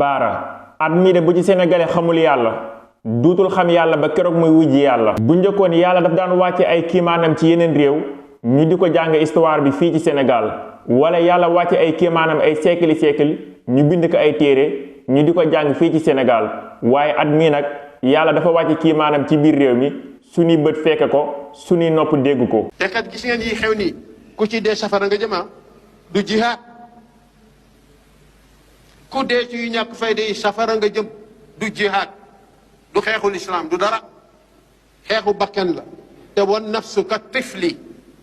baara at mii de bu ci sénégalais xamul yàlla duutul xam yàlla ba keroog muy wujji yàlla. bu njëkkoon yàlla daf daan wàcce ay kiimaanam ci yeneen réew ñu di ko jàng histoire bi fii ci Sénégal wala yàlla wàcce ay kiimaanam ay siècle ñu bind ko ay téere ñu di ko jàng fii ci Sénégal waaye at mii nag yàlla dafa wàcce kiimaanam ci biir réew mi suñuy bët fekk ko suñuy nopp dégg ko. te kat gis ngeen yi xew nii ku ci dee safara nga jëma du jihaad ku dee ci yu ñàkk fayda yi safara nga jëm du jihaad du xeexul islam du dara xeexu bakken la te wan nafsu ka tifli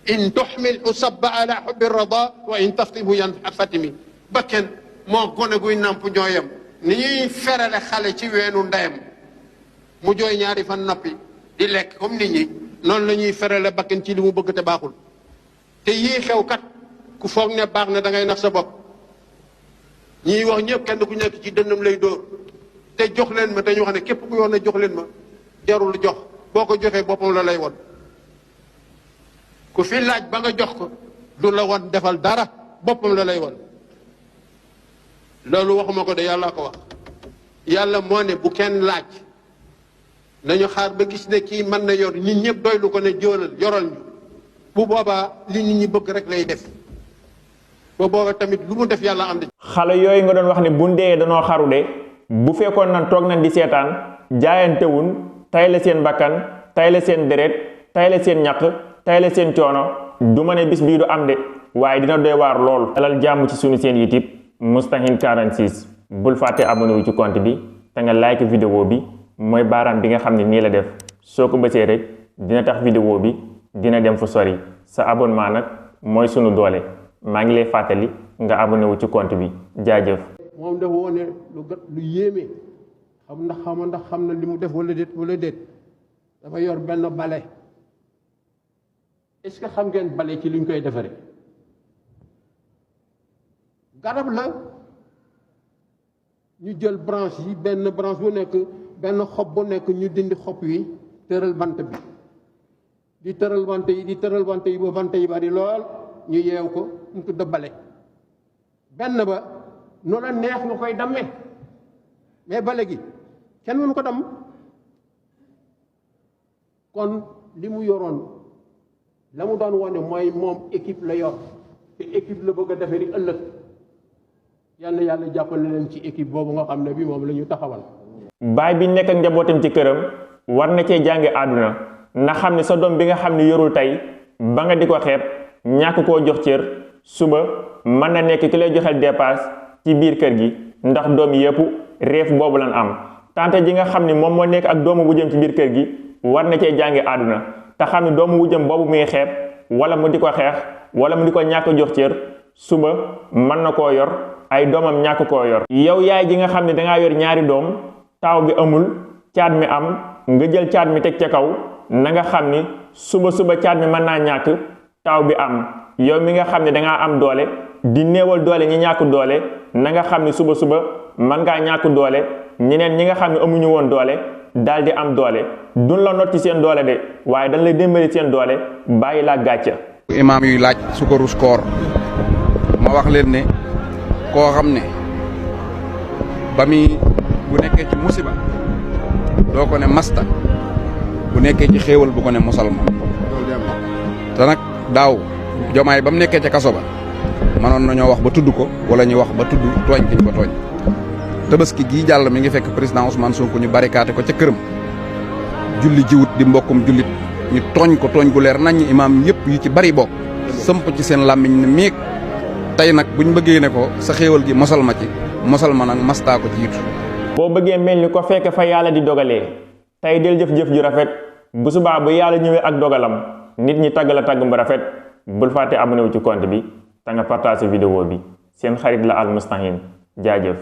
in tuxmil usabba ala xubbi rada wa in taftimhu yan fatimi bakken moo gone guy namp ñooyam ni ñuy ferale xale ci weenu ndeyam mu jooy ñaari fan noppi di lekk comme nit ñi noonu la ñuy ferale bakken ci li mu bëgg te baaxul te yii xew kat ku foog ne baax na da ngay nax sa bopp ñiy wax ñëpp kenn ku nekk ci dënnam lay dóor te jox leen ma te ñu wax ne képp ku yoon ne jox leen ma jarul jox boo ko joxee boppam la lay won ku fi laaj ba nga jox ko du la won defal dara boppam la lay won loolu waxuma ko de yàlla ko wax yàlla moo ne bu kenn laaj nañu xaar ba gis ne kii mën na yor nit ñëpp doylu ko ne jóolal yoral ñu bu boobaa li nit ñi bëgg rek lay def ba booba tamit lu mu def yàlla am. xale yooyu nga doon wax ne bu ndee danoo xaru de bu fekkoon nan toog nañ di seetaan jaayantewun tay la seen bakkan tay la seen deret tay la seen ñaq tay la seen coono du ma ne bis bii du am de waaye dina doy waar lool. dalal jàmm ci sunu seen YouTube Moustahine 46 bul fàtte abonné wu ci compte bi te nga like vidéo bi mooy baaraam bi nga xam ne nii la def soo ko bësee rek dina tax vidéo bi dina dem fu sori sa abonnement nag mooy sunu doole maa ngi lay fàttali nga abonné wu ci compte bi jaajëf. moom dafa wone lu yéeme ndax xam na li mu def wala déet dafa yor benn bale est-ce que xam ngeen bale ci li ñu koy defaree garab la ñu jël branche yi benn branche bu nekk benn xob bu nekk ñu dindi xob yi tëral bant bi di tëral bant yi ba bant yi bari lool ñu yeew ko mu tudd bale benn ba nu la neex nga koy dammee mais bale gi kenn mënu ko damm kon li mu yoroon la mu doon wone mooy moom équipe la yor te équipe la bëgg a defee ni ëllëg yàlla jàppale leen ci équipe boobu nga xam ne bi moom la ñu taxawal. baay bi nekk ak njabootam ci këram war na cee jànge àdduna na xam ne sa doom bi nga xam ne yorul tey ba nga di ko xeeb ñàkk koo jox cër suba mën na nekk ki lay joxel dépasse ci biir kër gi ndax doom yëpp reef boobu lan am tante ji nga xam ne moom moo nekk ak doomu bu jëm ci biir kër gi war na cee jànge àdduna te xam ne doomu bu jëm boobu muy xeeb wala mu di ko xeex wala mu di ko ñàkk jox cër suba mën na koo yor ay doomam ñàkk koo yor. yow yaay ji nga xam ne dangaa yor ñaari doom taaw bi amul caat mi am nga jël caat mi teg ca kaw na nga xam ni suba caat mi mën naa ñàkk taaw bi am yow mi nga xam ne dangaa am doole di néewal doole ñi ñàkk doole na nga xam ne suba mën ngaa ñàkk doole ñeneen ñi nga xam ne amuñu woon doole daal di am doole duñ la not ci seen doole de waaye dañ lay dimbali seen doole bàyyi laa gàcca. imaam yuy laaj sukaru koor ma wax leen ne koo xam ne ba muy bu nekkee ci musiba doo ko ne masta bu nekkee ci xéewal bu ko ne mosal ma te nag daaw jomaay ba mu nekkee ca kaso ba manoon nañoo wax ba tudd ko wala ñu wax ba tudd tooñ kiñ ko tooñ tabaski gii jàll mi ngi fekk président Ousmane Sonko ñu barikaate ko ca këram julli jiwut di mbokkum jullit ñu tooñ ko tooñ gu leer nañ imaam yëpp yu ci bari bokk sëmp ci seen làmmiñ ne miig tey nag buñ bëggee ne ko sa xéewal gi mosal ma ci mosal ma nag mastaa ko ci yitu boo bëggee mel ni ko fekk fa yàlla di dogalee tey del jëf-jëf ju rafet bu subaa bu yàlla ñëwee ak dogalam nit ñi tagg la tagg bu rafet bul fàtte abonné wu ci compte bi te nga partage vidéo bi seen xarit la Al Moustahine jaajëf